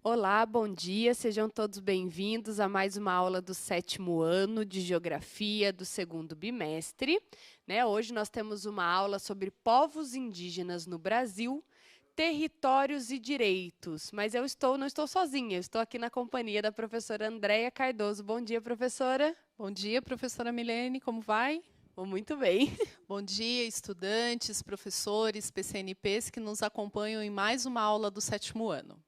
Olá, bom dia, sejam todos bem-vindos a mais uma aula do 7º ano de Geografia do 2º bimestre. Hoje nós temos uma aula sobre povos indígenas no Brasil, territórios e direitos. Mas não estou sozinha, eu estou aqui na companhia da professora Andréia Cardoso. Bom dia, professora. Bom dia, professora Milene, como vai? Vou muito bem. Bom dia, estudantes, professores, PCNPs que nos acompanham em mais uma aula do 7º ano.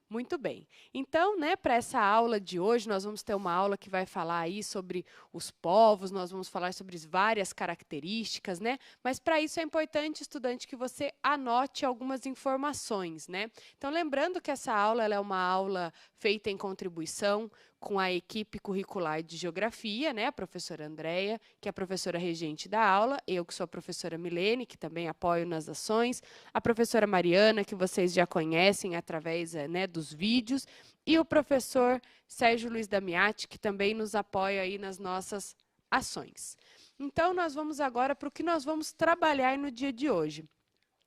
Muito bem. Então, para essa aula de hoje, nós vamos ter uma aula que vai falar aí sobre os povos, nós vamos falar sobre várias características, Mas para isso é importante, estudante, que você anote algumas informações, Então, lembrando que essa aula ela é uma aula feita em contribuição com a equipe curricular de Geografia, a professora Andréia, que é a professora regente da aula, eu que sou a professora Milene, que também apoio nas ações, a professora Mariana, que vocês já conhecem através dos vídeos, e o professor Sérgio Luiz Damiati, que também nos apoia aí nas nossas ações. Então, nós vamos agora para o que nós vamos trabalhar no dia de hoje.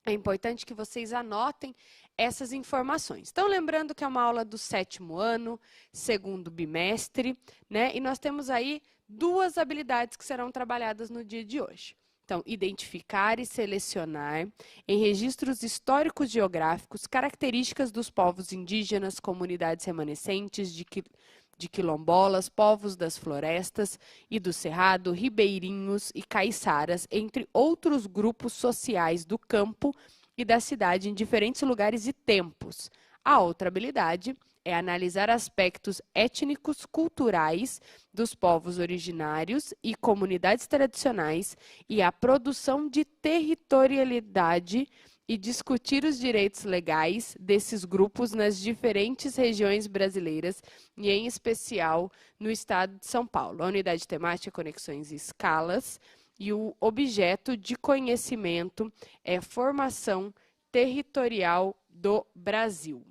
É importante que vocês anotem essas informações. Então, lembrando que é uma aula do 7º ano, 2º bimestre, E nós temos aí duas habilidades que serão trabalhadas no dia de hoje. Então, identificar e selecionar em registros históricos geográficos características dos povos indígenas, comunidades remanescentes de quilombolas, povos das florestas e do cerrado, ribeirinhos e caiçaras, entre outros grupos sociais do campo e da cidade em diferentes lugares e tempos. A outra habilidade é analisar aspectos étnicos, culturais dos povos originários e comunidades tradicionais e a produção de territorialidade e discutir os direitos legais desses grupos nas diferentes regiões brasileiras e, em especial, no estado de São Paulo. A unidade temática é Conexões e Escalas e o objeto de conhecimento é Formação Territorial do Brasil.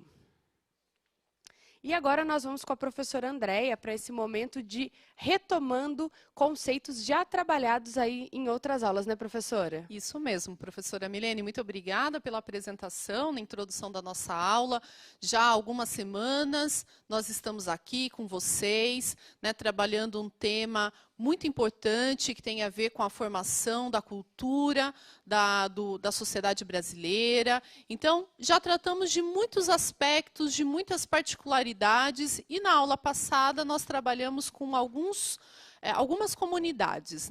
E agora nós vamos com a professora Andréia para esse momento de retomando conceitos já trabalhados aí em outras aulas, né, professora? Isso mesmo, professora Milene, muito obrigada pela apresentação, na introdução da nossa aula. Já há algumas semanas nós estamos aqui com vocês, trabalhando um tema muito importante que tem a ver com a formação da cultura da sociedade brasileira. Então, já tratamos de muitos aspectos, de muitas particularidades, e na aula passada nós trabalhamos com algumas comunidades,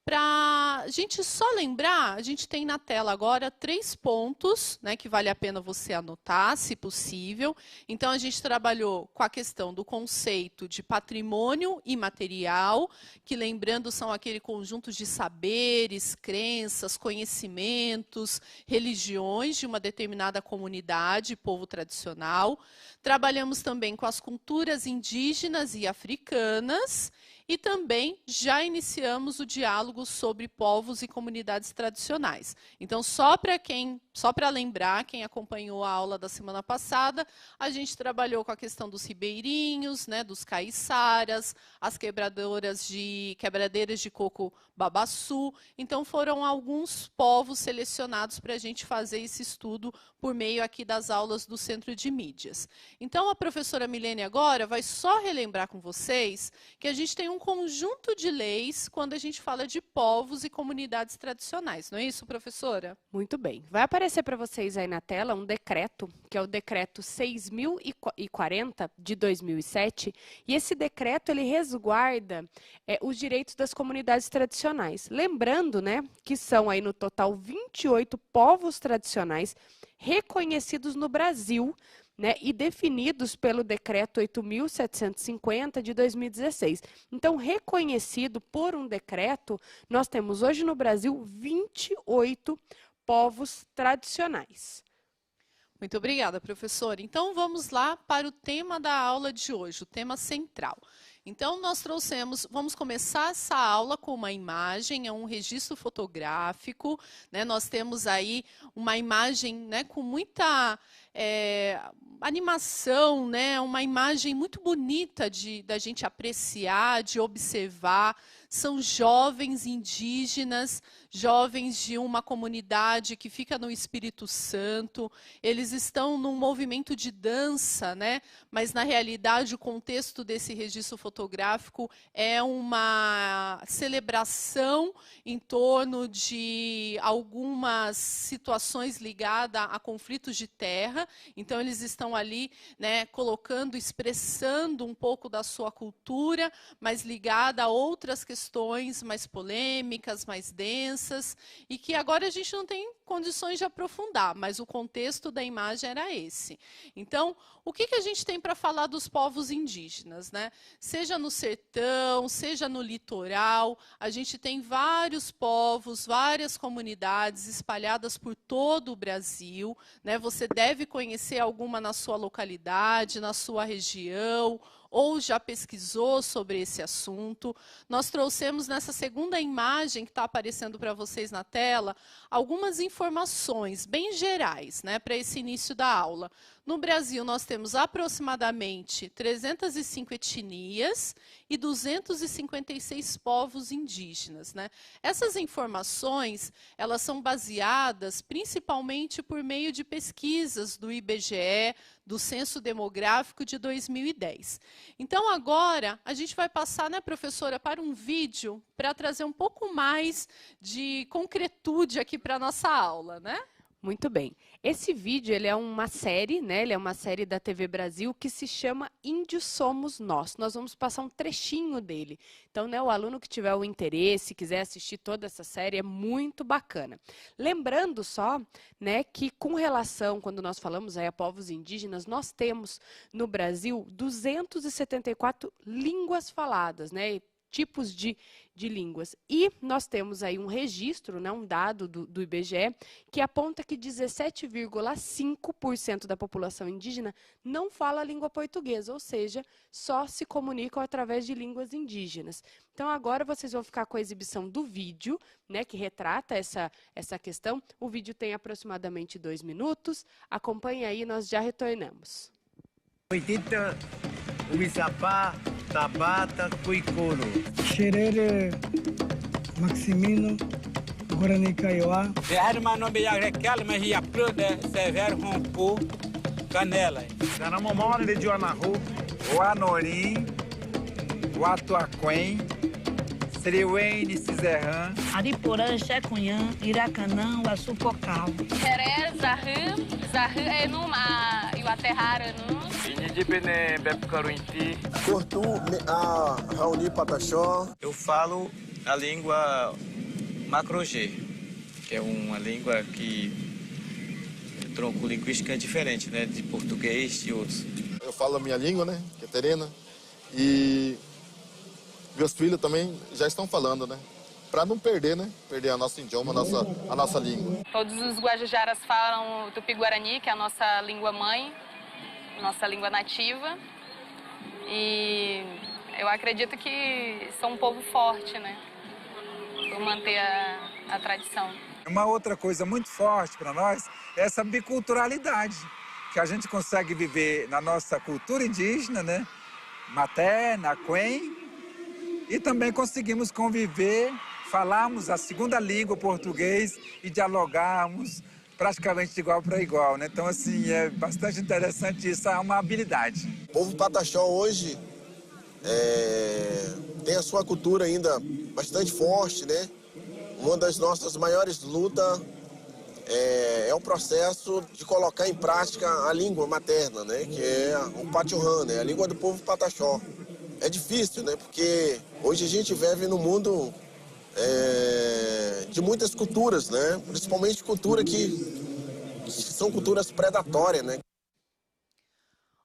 Para a gente só lembrar, a gente tem na tela agora 3 pontos, que vale a pena você anotar, se possível. Então, a gente trabalhou com a questão do conceito de patrimônio imaterial, que, lembrando, são aquele conjunto de saberes, crenças, conhecimentos, religiões de uma determinada comunidade, povo tradicional. Trabalhamos também com as culturas indígenas e africanas, e também já iniciamos o diálogo sobre povos e comunidades tradicionais. Então, só para lembrar, quem acompanhou a aula da semana passada, a gente trabalhou com a questão dos ribeirinhos, dos caiçaras, as quebradeiras de coco babaçu. Então, foram alguns povos selecionados para a gente fazer esse estudo por meio aqui das aulas do Centro de Mídias. Então, a professora Milene agora vai só relembrar com vocês que a gente tem um conjunto de leis quando a gente fala de povos e comunidades tradicionais. Não é isso, professora? Muito bem. Vai aparecer para vocês aí na tela um decreto, que é o decreto 6.040 de 2007, e esse decreto ele resguarda os direitos das comunidades tradicionais. Lembrando, que são aí no total 28 povos tradicionais reconhecidos no Brasil, e definidos pelo Decreto 8.750 de 2016. Então, reconhecido por um decreto, nós temos hoje no Brasil 28 povos tradicionais. Muito obrigada, professora. Então, vamos lá para o tema da aula de hoje, o tema central. Então, vamos começar essa aula com uma imagem, é um registro fotográfico, Nós temos aí uma imagem com muita animação, uma imagem muito bonita da gente apreciar, de observar. são jovens indígenas, jovens de uma comunidade que fica no Espírito Santo. Eles estão num movimento de dança, né? Mas na realidade o contexto desse registro fotográfico é uma celebração em torno de algumas situações ligadas a conflitos de terra. Então eles estão ali, né, colocando, expressando um pouco da sua cultura, mas ligada a outras questões mais polêmicas, mais densas, e que agora a gente não tem condições de aprofundar, mas o contexto da imagem era esse. Então, o que a gente tem para falar dos povos indígenas, né? Seja no sertão, seja no litoral, a gente tem vários povos, várias comunidades espalhadas por todo o Brasil, né? Você deve conhecer alguma na sua localidade, na sua região, ou já pesquisou sobre esse assunto. Nós trouxemos nessa segunda imagem que está aparecendo para vocês na tela, algumas informações bem gerais, né, para esse início da aula. No Brasil, nós temos aproximadamente 305 etnias e 256 povos indígenas, né? Essas informações, elas são baseadas principalmente por meio de pesquisas do IBGE, do Censo Demográfico de 2010. Então, agora, a gente vai passar, né, professora, para um vídeo para trazer um pouco mais de concretude aqui para a nossa aula, né? Muito bem. Esse vídeo ele é uma série, né? Ele é uma série da TV Brasil que se chama Índios Somos Nós. Nós vamos passar um trechinho dele. Então, né, o aluno que tiver o interesse, quiser assistir toda essa série, é muito bacana. Lembrando só, né, que com relação, quando nós falamos aí a povos indígenas, nós temos no Brasil 274 línguas faladas, né? Tipos de línguas. E nós temos aí um registro, né, um dado do IBGE, que aponta que 17,5% da população indígena não fala a língua portuguesa, ou seja, só se comunicam através de línguas indígenas. Então, agora vocês vão ficar com a exibição do vídeo, né, que retrata essa questão. O vídeo tem aproximadamente 2 minutos. Acompanhe aí, nós já retornamos. Oitita, Uisapá, Tabata, Cuicoro. Xerere, Maximino, Guarani Kaiowá. Hermano Biagrecal, mas ia pruda, Severo Rompu, Canela. Canamomora de Joanahu. O Anorim, o Atuaquém, Sriwene Cizerran. Ariporã, Xecunhã, Iracanã, Uaçupocal. Xeré, Zahã é numa Iuaterrara, não? Inidibene Bepcaruinti. Cortu, Raoni Pataxó. Eu falo a língua Macro-G, que é uma língua que o tronco linguístico é diferente, né, de português e outros. Eu falo a minha língua, né, que é terena, e meus filhos também já estão falando, né, para não perder, né, perder a nosso idioma, a nossa língua. Todos os guajajaras falam tupi-guarani, que é a nossa língua mãe, nossa língua nativa. E eu acredito que são um povo forte, né, por manter a tradição. Uma outra coisa muito forte para nós é essa biculturalidade, que a gente consegue viver na nossa cultura indígena, né, materna, quen, e também conseguimos conviver, falarmos a segunda língua, português, e dialogarmos praticamente de igual para igual, né? Então, assim, é bastante interessante isso, é uma habilidade. O povo Pataxó hoje tem a sua cultura ainda bastante forte, né? Uma das nossas maiores lutas é o processo de colocar em prática a língua materna, né? Que é o Pachorrã, né? A língua do povo Pataxó. É difícil, né? Porque hoje a gente vive num mundo de muitas culturas, né? Principalmente cultura que são culturas predatórias, né?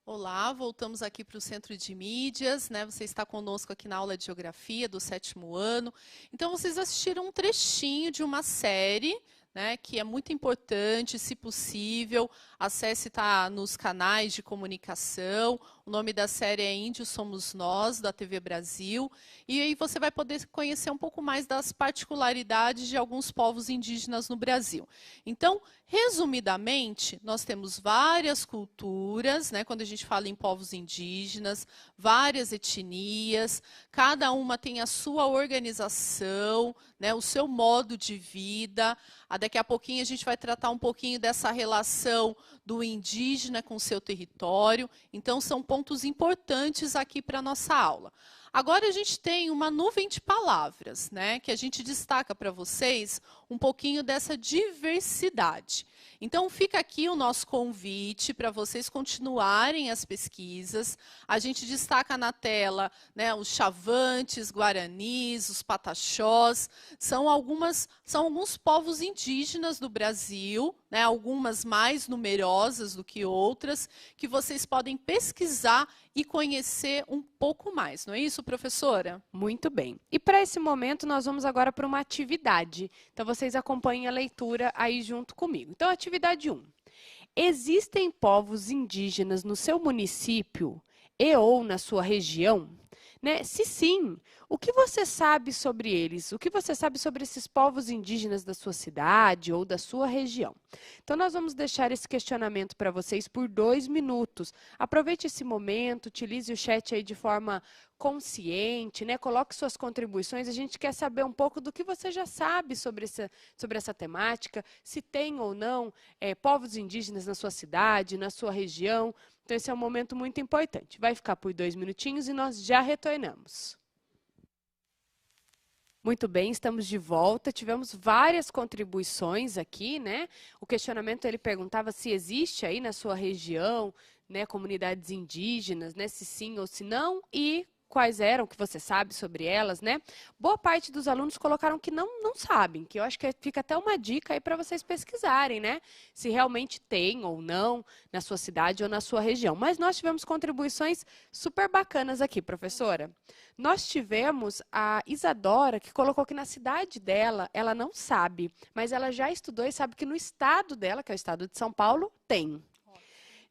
Olá, voltamos aqui para o Centro de Mídias, né? Você está conosco aqui na aula de Geografia do 7º ano. Então, vocês assistiram um trechinho de uma série, né, que é muito importante, se possível, acesse nos canais de comunicação O nome da série é Índios Somos Nós, da TV Brasil. E aí você vai poder conhecer um pouco mais das particularidades de alguns povos indígenas no Brasil. Então, resumidamente, nós temos várias culturas, né, quando a gente fala em povos indígenas, várias etnias, cada uma tem a sua organização, né, o seu modo de vida. Daqui a pouquinho a gente vai tratar um pouquinho dessa relação do indígena com o seu território. Então, são pontos importantes aqui para a nossa aula. Agora a gente tem uma nuvem de palavras, né, que a gente destaca para vocês um pouquinho dessa diversidade. Então, fica aqui o nosso convite para vocês continuarem as pesquisas. A gente destaca na tela, né, os Chavantes, Guaranis, os Pataxós. São alguns povos indígenas do Brasil, né, algumas mais numerosas do que outras, que vocês podem pesquisar e conhecer um pouco mais. Não é isso, professora? Muito bem. E para esse momento, nós vamos agora para uma atividade. Então, vocês acompanhem a leitura aí junto comigo. Então, atividade 1. Existem povos indígenas no seu município e ou na sua região? Né? Se sim, o que você sabe sobre eles? O que você sabe sobre esses povos indígenas da sua cidade ou da sua região? Então, nós vamos deixar esse questionamento para vocês por 2 minutos. Aproveite esse momento, utilize o chat aí de forma consciente, né? Coloque suas contribuições. A gente quer saber um pouco do que você já sabe sobre essa temática, se tem ou não povos indígenas na sua cidade, na sua região. Então, esse é um momento muito importante. Vai ficar por 2 minutinhos e nós já retornamos. Muito bem, estamos de volta. Tivemos várias contribuições aqui, né? O questionamento, ele perguntava se existe aí na sua região, né, comunidades indígenas, né, se sim ou se não, e quais eram, que você sabe sobre elas, né? Boa parte dos alunos colocaram que não sabem, que eu acho que fica até uma dica aí para vocês pesquisarem, né? Se realmente tem ou não na sua cidade ou na sua região. Mas nós tivemos contribuições super bacanas aqui, professora. Nós tivemos a Isadora, que colocou que na cidade dela, ela não sabe, mas ela já estudou e sabe que no estado dela, que é o estado de São Paulo, tem.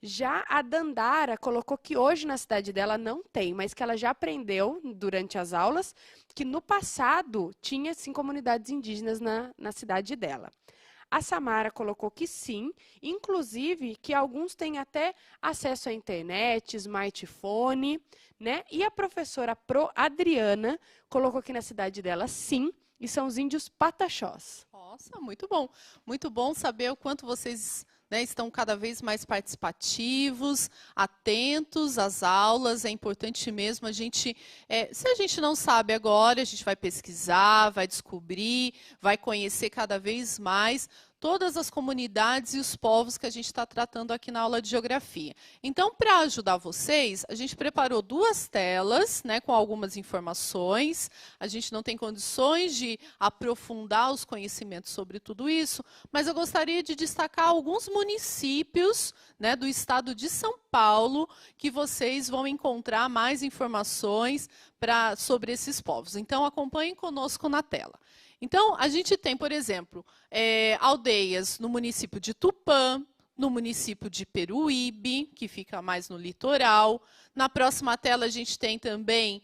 Já a Dandara colocou que hoje na cidade dela não tem, mas que ela já aprendeu durante as aulas que no passado tinha sim comunidades indígenas na cidade dela. A Samara colocou que sim, inclusive que alguns têm até acesso à internet, smartphone, né? E a professora Adriana colocou que na cidade dela sim, e são os índios Pataxós. Nossa, muito bom. Muito bom saber o quanto vocês, né, estão cada vez mais participativos, atentos às aulas. É importante mesmo a gente, se a gente não sabe agora, a gente vai pesquisar, vai descobrir, vai conhecer cada vez mais todas as comunidades e os povos que a gente está tratando aqui na aula de geografia. Então, para ajudar vocês, a gente preparou 2 telas, né, com algumas informações. A gente não tem condições de aprofundar os conhecimentos sobre tudo isso, mas eu gostaria de destacar alguns municípios, né, do estado de São Paulo, que vocês vão encontrar mais informações sobre esses povos. Então, acompanhem conosco na tela. Então, a gente tem, por exemplo, aldeias no município de Tupã, no município de Peruíbe, que fica mais no litoral. Na próxima tela, a gente tem também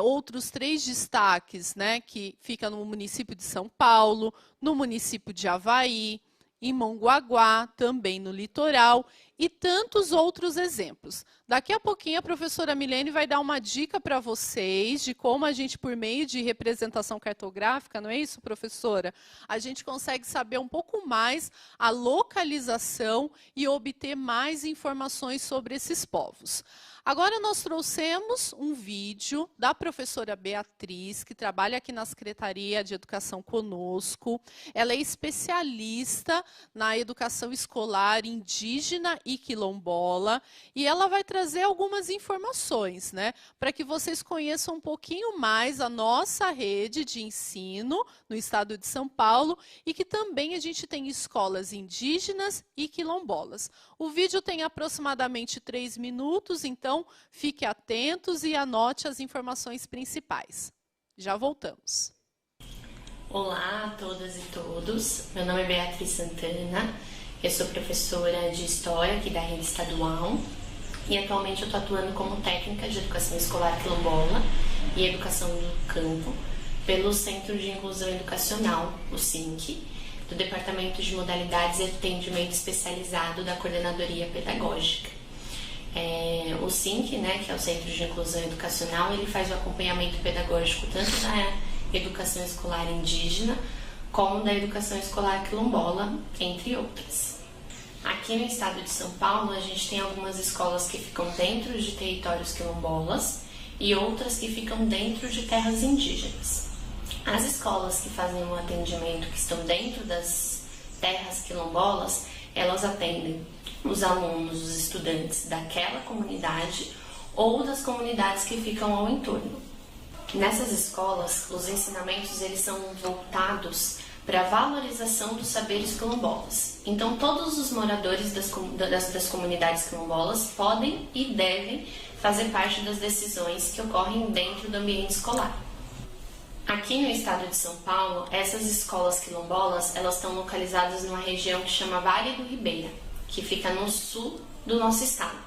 outros 3 destaques, né, que ficam no município de São Paulo, no município de Avaí, em Mongaguá, também no litoral, e tantos outros exemplos. Daqui a pouquinho a professora Milene vai dar uma dica para vocês de como a gente, por meio de representação cartográfica, não é isso, professora? A gente consegue saber um pouco mais a localização e obter mais informações sobre esses povos. Agora nós trouxemos um vídeo da professora Beatriz, que trabalha aqui na Secretaria de Educação conosco. Ela é especialista na educação escolar indígena e quilombola, e ela vai trazer algumas informações, né, para que vocês conheçam um pouquinho mais a nossa rede de ensino no estado de São Paulo, e que também a gente tem escolas indígenas e quilombolas. O vídeo tem aproximadamente 3 minutos, então fique atentos e anote as informações principais. Já voltamos. Olá a todas e todos, meu nome é Beatriz Santana, eu sou professora de História aqui da rede estadual. e atualmente eu estou atuando como técnica de educação escolar quilombola e educação do campo pelo Centro de Inclusão Educacional, o SINC, do Departamento de Modalidades e Atendimento Especializado da Coordenadoria Pedagógica. O SINC, né, que é o Centro de Inclusão Educacional, ele faz o acompanhamento pedagógico tanto da educação escolar indígena como da educação escolar quilombola, entre outras. Aqui no estado de São Paulo, a gente tem algumas escolas que ficam dentro de territórios quilombolas e outras que ficam dentro de terras indígenas. As escolas que fazem o atendimento, que estão dentro das terras quilombolas, elas atendem os alunos, os estudantes daquela comunidade ou das comunidades que ficam ao entorno. Nessas escolas, os ensinamentos eles são voltados para a valorização dos saberes quilombolas. Então, todos os moradores das comunidades quilombolas podem e devem fazer parte das decisões que ocorrem dentro do ambiente escolar. Aqui no estado de São Paulo, essas escolas quilombolas, elas estão localizadas numa região que chama Vale do Ribeira, que fica no sul do nosso estado.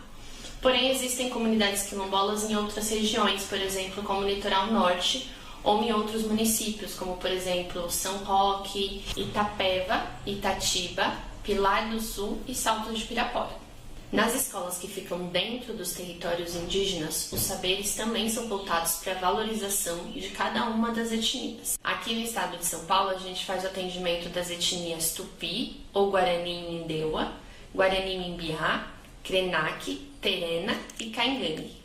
Porém, existem comunidades quilombolas em outras regiões, por exemplo, como o Litoral Norte, ou em outros municípios, como por exemplo São Roque, Itapeva, Itatiba, Pilar do Sul e Salto de Pirapora. Nas escolas que ficam dentro dos territórios indígenas, os saberes também são voltados para a valorização de cada uma das etnias. Aqui no estado de São Paulo, a gente faz o atendimento das etnias Tupi, ou Guarani-Mindeua, Guarani-Mimbiá, Krenak, Terena e Caingangue.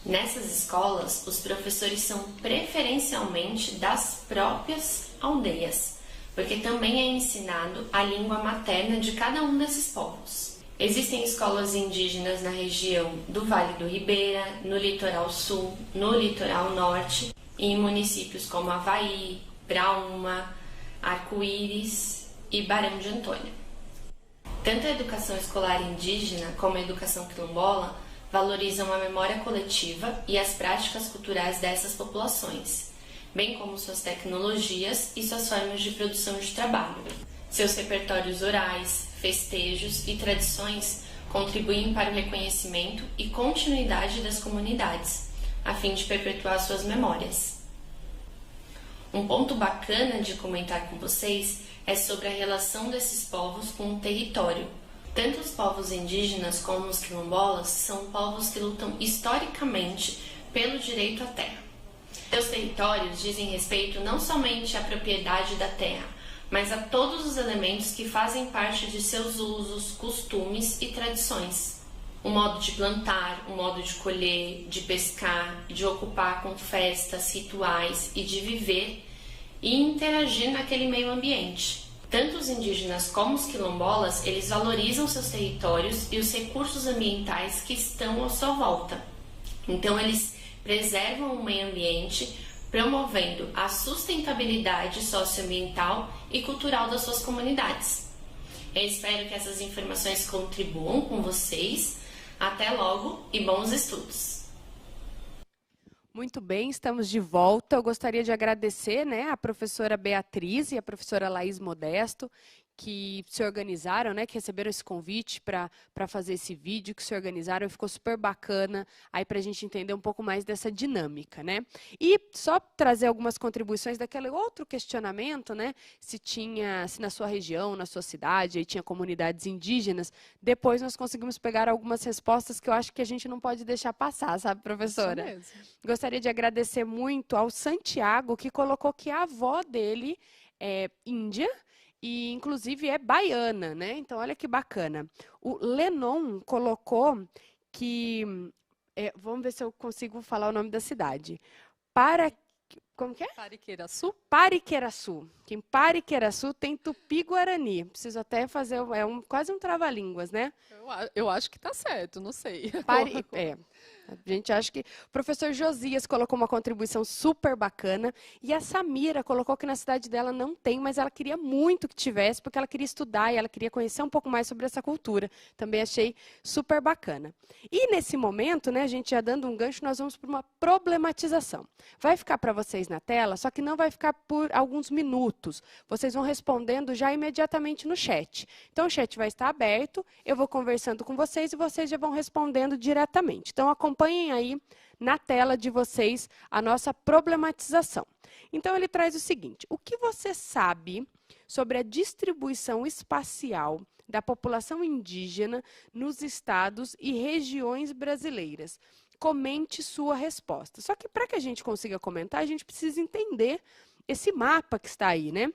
Nessas escolas, os professores são preferencialmente das próprias aldeias, porque também é ensinado a língua materna de cada um desses povos. Existem escolas indígenas na região do Vale do Ribeira, no Litoral Sul, no Litoral Norte e em municípios como Avaí, Brauma, Arco-Íris e Barão de Antônio. Tanto a educação escolar indígena como a educação quilombola valorizam a memória coletiva e as práticas culturais dessas populações, bem como suas tecnologias e suas formas de produção de trabalho. Seus repertórios orais, festejos e tradições contribuem para o reconhecimento e continuidade das comunidades, a fim de perpetuar suas memórias. Um ponto bacana de comentar com vocês é sobre a relação desses povos com o território. Tanto os povos indígenas como os quilombolas são povos que lutam historicamente pelo direito à terra. Seus territórios dizem respeito não somente à propriedade da terra, mas a todos os elementos que fazem parte de seus usos, costumes e tradições. O modo de plantar, o modo de colher, de pescar, de ocupar com festas, rituais e de viver e interagir naquele meio ambiente. Tanto os indígenas como os quilombolas, eles valorizam seus territórios e os recursos ambientais que estão à sua volta. Então, eles preservam o meio ambiente, promovendo a sustentabilidade socioambiental e cultural das suas comunidades. Eu espero que essas informações contribuam com vocês. Até logo e bons estudos! Muito bem, estamos de volta. Eu gostaria de agradecer, a professora Beatriz e a professora Laís Modesto, que se organizaram, que receberam esse convite para fazer esse vídeo, que se organizaram e ficou super bacana aí para a gente entender um pouco mais dessa dinâmica, E só trazer algumas contribuições daquele outro questionamento, se na sua região, na sua cidade, aí tinha comunidades indígenas. Depois nós conseguimos pegar algumas respostas que eu acho que a gente não pode deixar passar, sabe, professora? Isso mesmo. Gostaria de agradecer muito ao Santiago, que colocou que a avó dele é índia, e, inclusive, é baiana, Então, olha que bacana. O Lenon colocou que... vamos ver se eu consigo falar o nome da cidade. Como que é? Pariqueraçu? Pariqueraçu. Que em Pariqueraçu tem Tupi-Guarani. Preciso até fazer... quase um trava-línguas, Eu acho que está certo, não sei. A gente acha que o professor Josias colocou uma contribuição super bacana e a Samira colocou que na cidade dela não tem, mas ela queria muito que tivesse, porque ela queria estudar e ela queria conhecer um pouco mais sobre essa cultura. Também achei super bacana. E nesse momento, né, a gente já dando um gancho, nós vamos para uma problematização. Vai ficar para vocês na tela, só que não vai ficar por alguns minutos. Vocês vão respondendo já imediatamente no chat. Então o chat vai estar aberto, eu vou conversando com vocês e vocês já vão respondendo diretamente. Então acompanhem aí na tela de vocês a nossa problematização. Então ele traz o seguinte: o que você sabe sobre a distribuição espacial da população indígena nos estados e regiões brasileiras? Comente sua resposta. Só que para que a gente consiga comentar, a gente precisa entender esse mapa que está aí, né?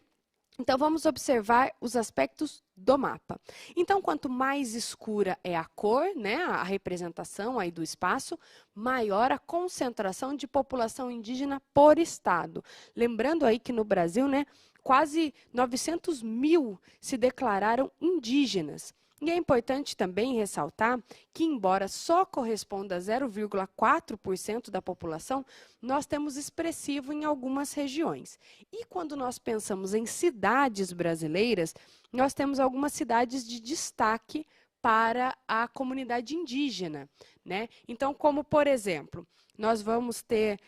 Então, vamos observar os aspectos do mapa. Então, quanto mais escura é a cor, né, a representação aí do espaço, maior a concentração de população indígena por estado. Lembrando aí que no Brasil, né, quase 900 mil se declararam indígenas. E é importante também ressaltar que, embora só corresponda a 0,4% da população, nós temos expressivo em algumas regiões. E quando nós pensamos em cidades brasileiras, nós temos algumas cidades de destaque para a comunidade indígena, né? Então, como por exemplo, nós vamos ter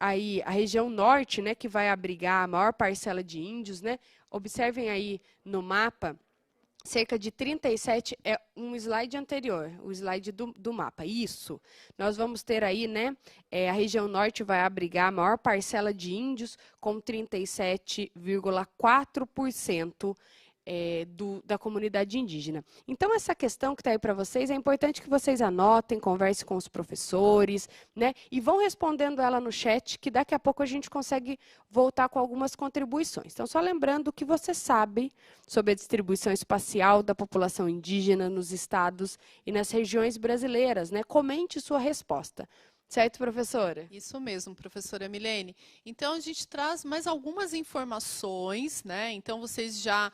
aí a região norte, né, que vai abrigar a maior parcela de índios, né? Observem aí no mapa. Cerca de 37, é um slide anterior, o slide do mapa, isso. Nós vamos ter aí, né, a região norte vai abrigar a maior parcela de índios, com 37,4% da comunidade indígena. Então, essa questão que está aí para vocês, é importante que vocês anotem, conversem com os professores, né, e vão respondendo ela no chat, que daqui a pouco a gente consegue voltar com algumas contribuições. Então, só lembrando o que você sabe sobre a distribuição espacial da população indígena nos estados e nas regiões brasileiras, né? Comente sua resposta. Certo, professora? Isso mesmo, professora Milene. Então, a gente traz mais algumas informações, né? Então, vocês já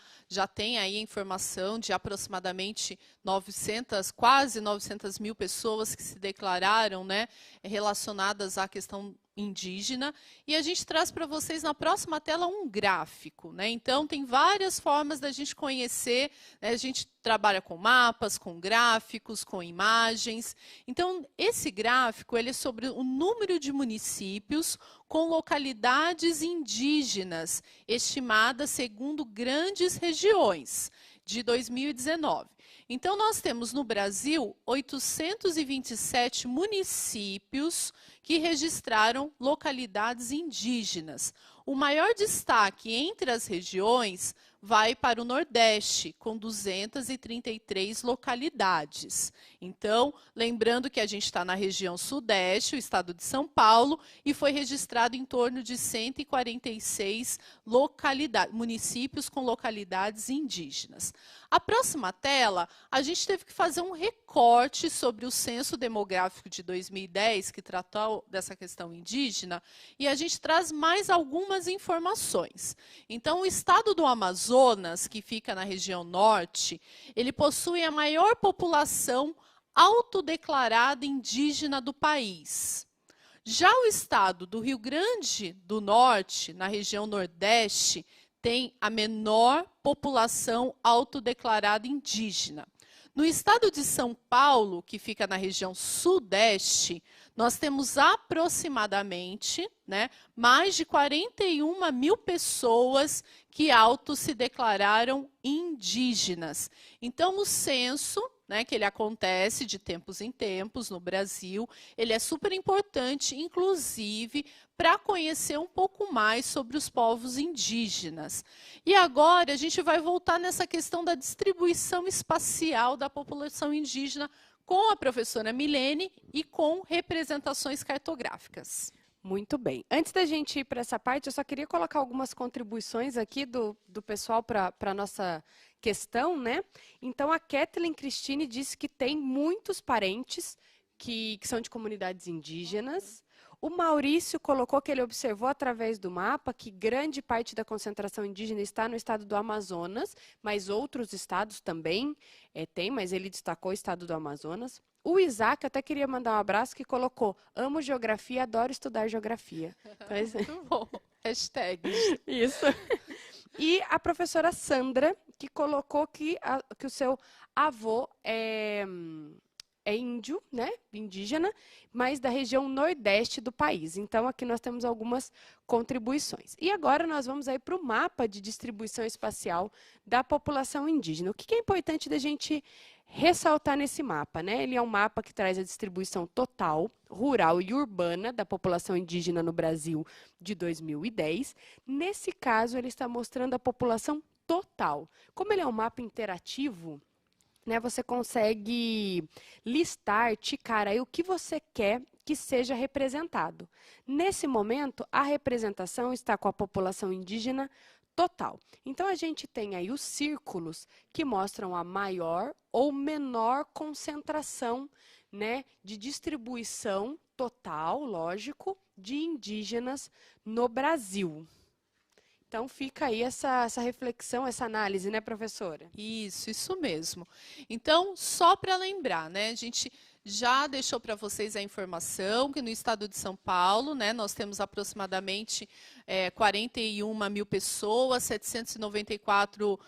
têm aí a informação de aproximadamente 900, quase 900 mil pessoas que se declararam, né, relacionadas à questão indígena, e a gente traz para vocês na próxima tela um gráfico, né? Então tem várias formas da gente conhecer, né? A gente trabalha com mapas, com gráficos, com imagens. Então esse gráfico ele é sobre o número de municípios com localidades indígenas estimadas segundo grandes regiões de 2019. Então, nós temos no Brasil 827 municípios que registraram localidades indígenas. O maior destaque entre as regiões vai para o Nordeste, com 233 localidades. Então, lembrando que a gente está na região Sudeste, o estado de São Paulo, e foi registrado em torno de 146 municípios com localidades indígenas. A próxima tela, a gente teve que fazer um recorte sobre o censo demográfico de 2010, que tratou dessa questão indígena, e a gente traz mais algumas informações. Então, o estado do Amazonas, que fica na região norte, ele possui a maior população autodeclarada indígena do país. Já o estado do Rio Grande do Norte, na região nordeste, tem a menor população autodeclarada indígena. No estado de São Paulo, que fica na região sudeste, nós temos aproximadamente, né, mais de 41 mil pessoas que se declararam indígenas. Então, o censo, né, que ele acontece de tempos em tempos no Brasil, ele é super importante, inclusive, para conhecer um pouco mais sobre os povos indígenas. E agora a gente vai voltar nessa questão da distribuição espacial da população indígena com a professora Milene e com representações cartográficas. Muito bem. Antes da gente ir para essa parte, eu só queria colocar algumas contribuições aqui do pessoal para a nossa questão, né? Então, a Kathleen Cristine disse que tem muitos parentes que são de comunidades indígenas. O Maurício colocou que ele observou através do mapa que grande parte da concentração indígena está no estado do Amazonas, mas outros estados também tem, mas ele destacou o estado do Amazonas. O Isaac, eu até queria mandar um abraço, que colocou: amo geografia, adoro estudar geografia. Então, muito bom. Hashtag. Isso. E a professora Sandra, que colocou que o seu avô é índio, né, indígena, mas da região nordeste do país. Então, aqui nós temos algumas contribuições. E agora nós vamos aí para o mapa de distribuição espacial da população indígena. O que é importante da gente ressaltar nesse mapa, né? Ele é um mapa que traz a distribuição total, rural e urbana da população indígena no Brasil de 2010. Nesse caso, ele está mostrando a população total. Como ele é um mapa interativo, né, você consegue listar, ticar aí o que você quer que seja representado. Nesse momento, a representação está com a população indígena total. Então, a gente tem aí os círculos que mostram a maior ou menor concentração, né, de distribuição total, lógico, de indígenas no Brasil. Então, fica aí essa reflexão, essa análise, né, professora? Isso mesmo. Então, só para lembrar, né, a gente já deixou para vocês a informação que no estado de São Paulo, né, nós temos aproximadamente 41 mil pessoas, 794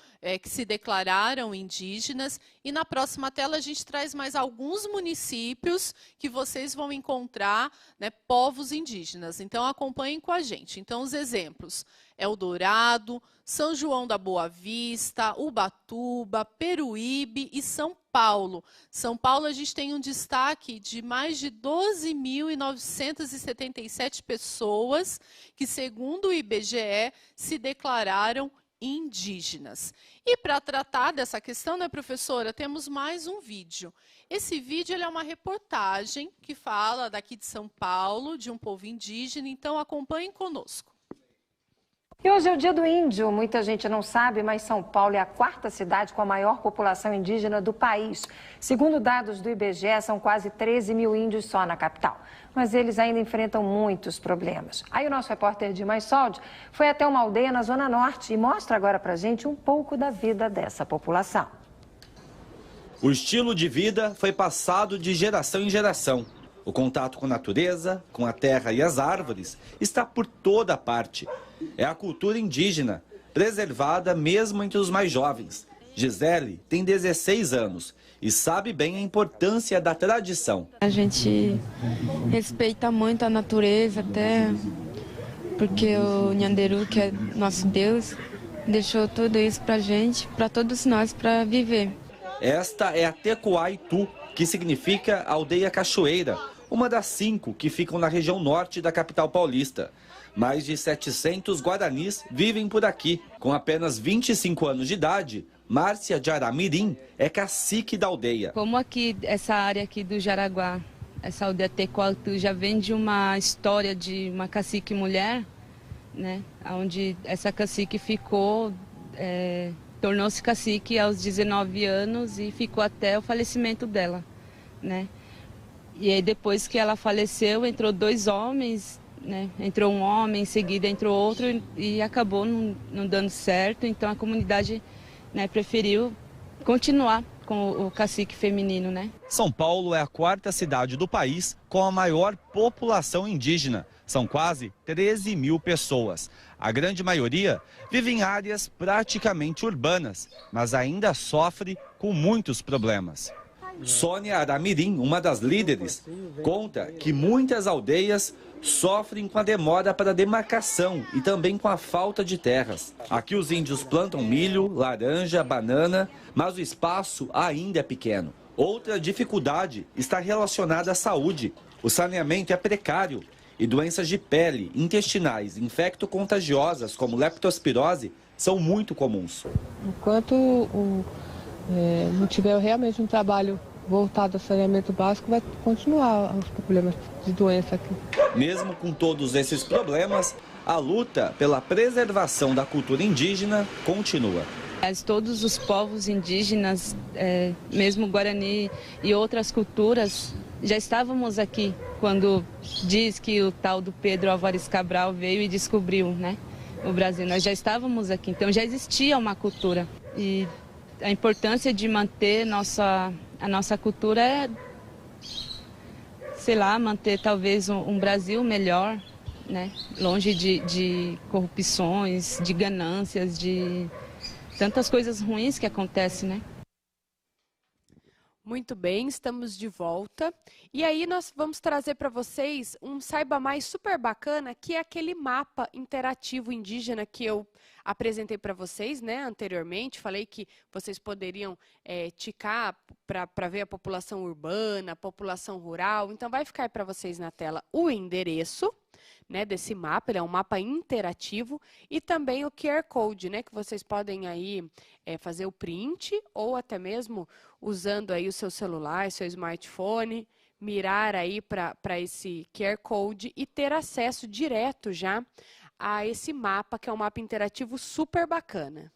que se declararam indígenas. E na próxima tela a gente traz mais alguns municípios que vocês vão encontrar, né, povos indígenas. Então, acompanhem com a gente. Então, os exemplos: Eldorado, São João da Boa Vista, Ubatuba, Peruíbe e São Paulo. São Paulo, a gente tem um destaque de mais de 12.977 pessoas que, segundo o IBGE, se declararam indígenas. E para tratar dessa questão, né, professora, temos mais um vídeo. Esse vídeo ele é uma reportagem que fala daqui de São Paulo, de um povo indígena, então acompanhem conosco. E hoje é o Dia do Índio. Muita gente não sabe, mas São Paulo é a quarta cidade com a maior população indígena do país. Segundo dados do IBGE, são quase 13 mil índios só na capital. Mas eles ainda enfrentam muitos problemas. Aí o nosso repórter Dimas Soldi foi até uma aldeia na Zona Norte e mostra agora pra gente um pouco da vida dessa população. O estilo de vida foi passado de geração em geração. O contato com a natureza, com a terra e as árvores está por toda parte. É a cultura indígena, preservada mesmo entre os mais jovens. Gisele tem 16 anos e sabe bem a importância da tradição. A gente respeita muito a natureza, até porque o Nhanderu, que é nosso Deus, deixou tudo isso pra gente, pra todos nós, para viver. Esta é a Tecoá-Itu, que significa aldeia cachoeira, uma das 5 que ficam na região norte da capital paulista. Mais de 700 guaranis vivem por aqui. Com apenas 25 anos de idade, Márcia de Aramirim é cacique da aldeia. Como aqui, essa área aqui do Jaraguá, essa aldeia Tecoá-Itu já vem de uma história de uma cacique mulher, né? Onde essa cacique ficou, tornou-se cacique aos 19 anos e ficou até o falecimento dela, né? E aí depois que ela faleceu, entrou 2 homens, né? Entrou um homem, em seguida entrou outro e acabou não dando certo. Então a comunidade, né, preferiu continuar com o cacique feminino, né? São Paulo é a 4ª cidade do país com a maior população indígena. São quase 13 mil pessoas. A grande maioria vive em áreas praticamente urbanas, mas ainda sofre com muitos problemas. Sônia Aramirim, uma das líderes, conta que muitas aldeias sofrem com a demora para a demarcação e também com a falta de terras. Aqui os índios plantam milho, laranja, banana, mas o espaço ainda é pequeno. Outra dificuldade está relacionada à saúde. O saneamento é precário e doenças de pele, intestinais, infecto-contagiosas como leptospirose são muito comuns. Enquanto não tiver realmente um trabalho voltado ao saneamento básico, vai continuar os problemas de doença aqui. Mesmo com todos esses problemas, a luta pela preservação da cultura indígena continua. Todos os povos indígenas, mesmo Guarani e outras culturas, já estávamos aqui quando diz que o tal do Pedro Álvares Cabral veio e descobriu, né, o Brasil. Nós já estávamos aqui, então já existia uma cultura. E a importância de manter a nossa cultura é, sei lá, manter talvez um Brasil melhor, né, longe de corrupções, de ganâncias, de tantas coisas ruins que acontecem, né? Muito bem, estamos de volta. E aí nós vamos trazer para vocês um Saiba Mais super bacana, que é aquele mapa interativo indígena que eu apresentei para vocês, né, anteriormente. Falei que vocês poderiam ticar para ver a população urbana, a população rural. Então vai ficar para vocês na tela o endereço, né, desse mapa. Ele é um mapa interativo, e também o QR Code, né, que vocês podem aí fazer o print, ou até mesmo usando aí o seu celular, seu smartphone, mirar aí para esse QR Code e ter acesso direto já a esse mapa, que é um mapa interativo super bacana.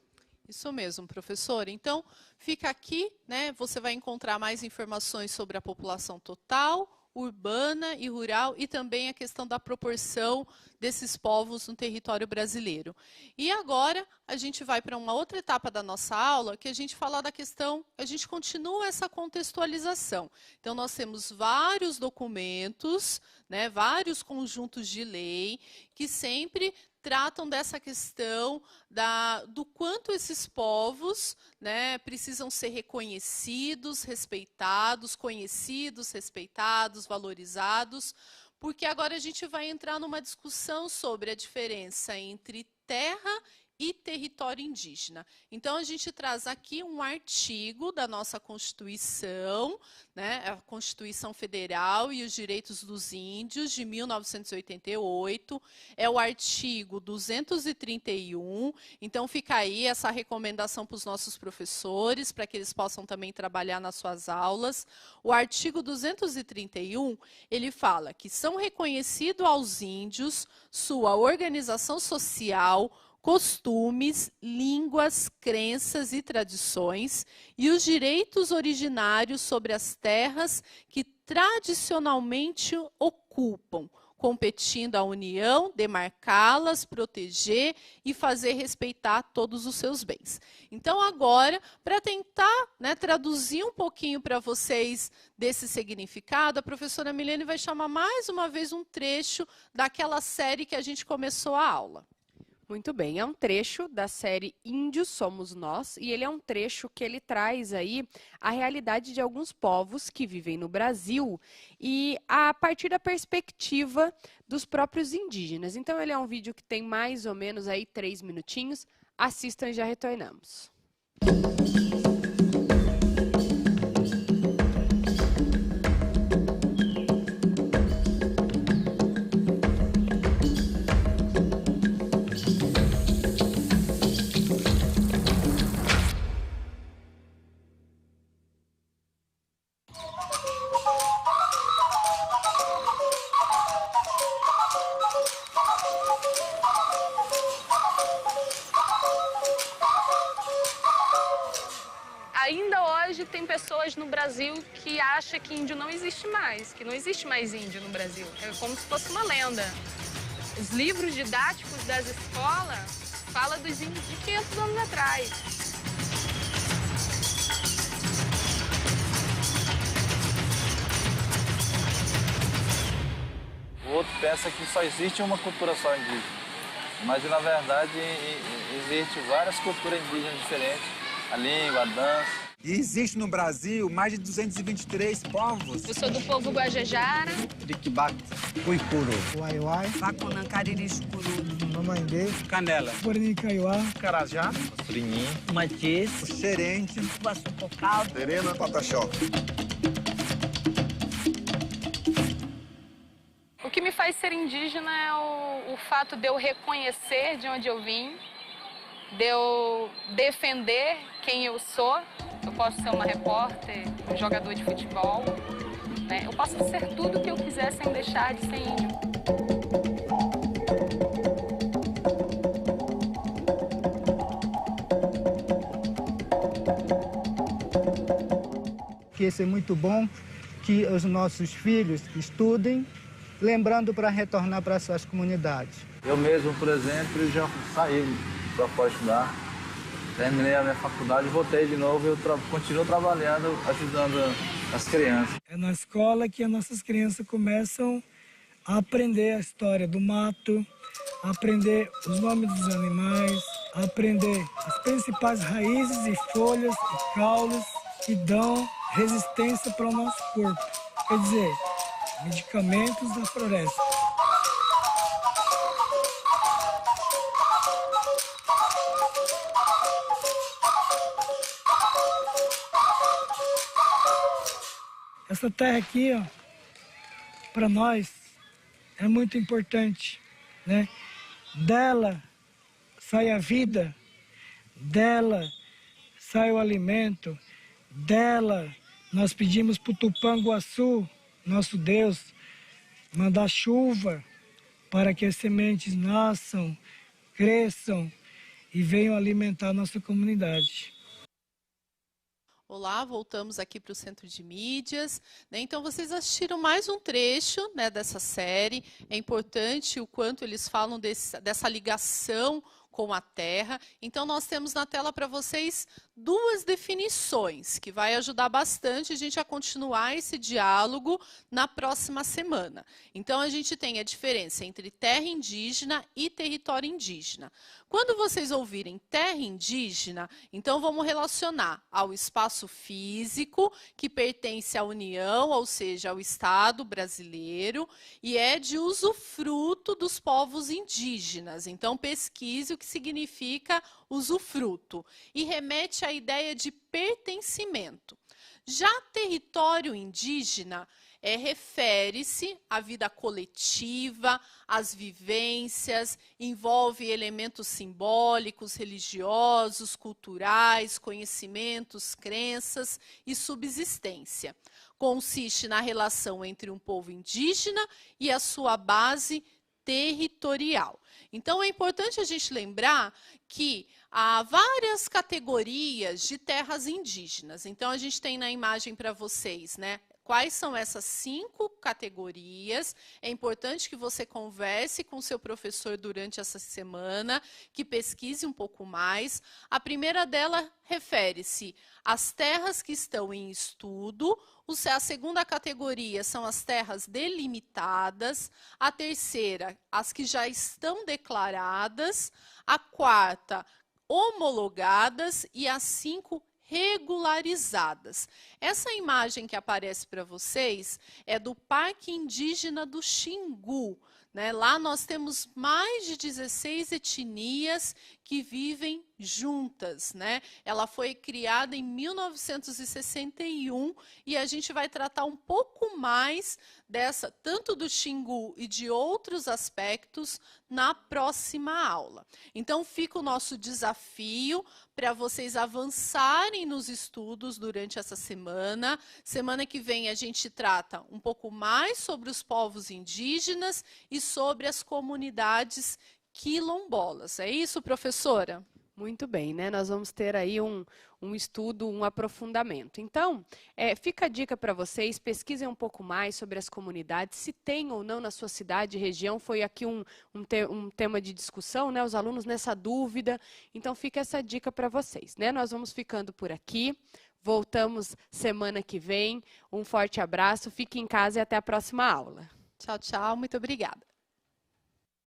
Isso mesmo, professora. Então, fica aqui, né? Você vai encontrar mais informações sobre a população total, urbana e rural, e também a questão da proporção desses povos no território brasileiro. E agora a gente vai para uma outra etapa da nossa aula, que a gente fala da questão, a gente continua essa contextualização. Então nós temos vários documentos, né, vários conjuntos de lei, que sempre tratam dessa questão do quanto esses povos, né, precisam ser reconhecidos, respeitados, conhecidos, respeitados, valorizados, porque agora a gente vai entrar numa discussão sobre a diferença entre terra e território indígena. Então, a gente traz aqui um artigo da nossa Constituição, né, a Constituição Federal e os Direitos dos Índios, de 1988, é o artigo 231, então fica aí essa recomendação para os nossos professores, para que eles possam também trabalhar nas suas aulas. O artigo 231, ele fala que são reconhecidos aos índios sua organização social, costumes, línguas, crenças e tradições, e os direitos originários sobre as terras que tradicionalmente ocupam, competindo a União, demarcá-las, proteger e fazer respeitar todos os seus bens. Então, agora, para tentar, né, traduzir um pouquinho para vocês desse significado, a professora Milene vai chamar mais uma vez um trecho daquela série que a gente começou a aula. Muito bem, é um trecho da série Índios Somos Nós, e ele é um trecho que ele traz aí a realidade de alguns povos que vivem no Brasil, e a partir da perspectiva dos próprios indígenas. Então ele é um vídeo que tem mais ou menos aí 3 minutinhos. Assistam e já retornamos. Ainda hoje tem pessoas no Brasil que acham que índio não existe mais, que não existe mais índio no Brasil. É como se fosse uma lenda. Os livros didáticos das escolas falam dos índios de 500 anos atrás. O outro pensa que só existe uma cultura só indígena, mas na verdade existe várias culturas indígenas diferentes, a língua, a dança. E existe no Brasil mais de 223 povos. Eu sou do povo Guajajara. Riquibato, Cuicuru, Uaiuai, Bacunã, Cariri-Chukuru, Mamãe, Canela, Guarani Kaiowá, Carajá, Surinhim, Matiz, Xerente, Guaçupocal, Serena Pataxó. O que me faz ser indígena é o fato de eu reconhecer de onde eu vim, de eu defender quem eu sou. Eu posso ser uma repórter, um jogador de futebol, né? Eu posso ser tudo o que eu quiser sem deixar de ser índio. que esse é muito bom, que os nossos filhos estudem, lembrando para retornar para suas comunidades. Eu mesmo, por exemplo, já saí para fora estudar, terminei a minha faculdade, voltei de novo e eu continuo trabalhando, ajudando as crianças. É na escola que as nossas crianças começam a aprender a história do mato, a aprender os nomes dos animais, a aprender as principais raízes e folhas e caules que dão resistência para o nosso corpo. Quer dizer, medicamentos da floresta. Essa terra aqui, ó, para nós, é muito importante, né? Dela sai a vida, dela sai o alimento, dela nós pedimos para o Tupã-Guaçu, nosso Deus, mandar chuva para que as sementes nasçam, cresçam e venham alimentar a nossa comunidade. Olá, voltamos aqui para o Centro de Mídias. Então, vocês assistiram mais um trecho, né, dessa série. É importante o quanto eles falam dessa ligação com a terra. Então, nós temos na tela para vocês duas definições, que vai ajudar bastante a gente a continuar esse diálogo na próxima semana. Então, a gente tem a diferença entre terra indígena e território indígena. Quando vocês ouvirem terra indígena, então vamos relacionar ao espaço físico que pertence à União, ou seja, ao Estado brasileiro, e é de usufruto dos povos indígenas. Então, pesquise o que significa usufruto e remete à ideia de pertencimento. Já território indígena refere-se à vida coletiva, às vivências, envolve elementos simbólicos, religiosos, culturais, conhecimentos, crenças e subsistência. Consiste na relação entre um povo indígena e a sua base territorial. Então, é importante a gente lembrar que há várias categorias de terras indígenas. Então, a gente tem na imagem para vocês, né? Quais são essas 5 categorias? É importante que você converse com o seu professor durante essa semana, que pesquise um pouco mais. A primeira dela refere-se às terras que estão em estudo. A segunda categoria são as terras delimitadas. A terceira, as que já estão declaradas. A quarta, homologadas. E as 5, regularizadas. Essa imagem que aparece para vocês é do Parque Indígena do Xingu, né? Lá nós temos mais de 16 etnias que vivem juntas, né? Ela foi criada em 1961 e a gente vai tratar um pouco mais dessa, tanto do Xingu e de outros aspectos, na próxima aula. Então, fica o nosso desafio para vocês avançarem nos estudos durante essa semana. Semana que vem a gente trata um pouco mais sobre os povos indígenas e sobre as comunidades quilombolas. É isso, professora? Muito bem, né? Nós vamos ter aí um estudo, um aprofundamento. Então, fica a dica para vocês, pesquisem um pouco mais sobre as comunidades, se tem ou não na sua cidade e região. Foi aqui um tema de discussão, né? Os alunos nessa dúvida. Então, fica essa dica para vocês, né? Nós vamos ficando por aqui. Voltamos semana que vem. Um forte abraço, fique em casa e até a próxima aula. Tchau, tchau. Muito obrigada.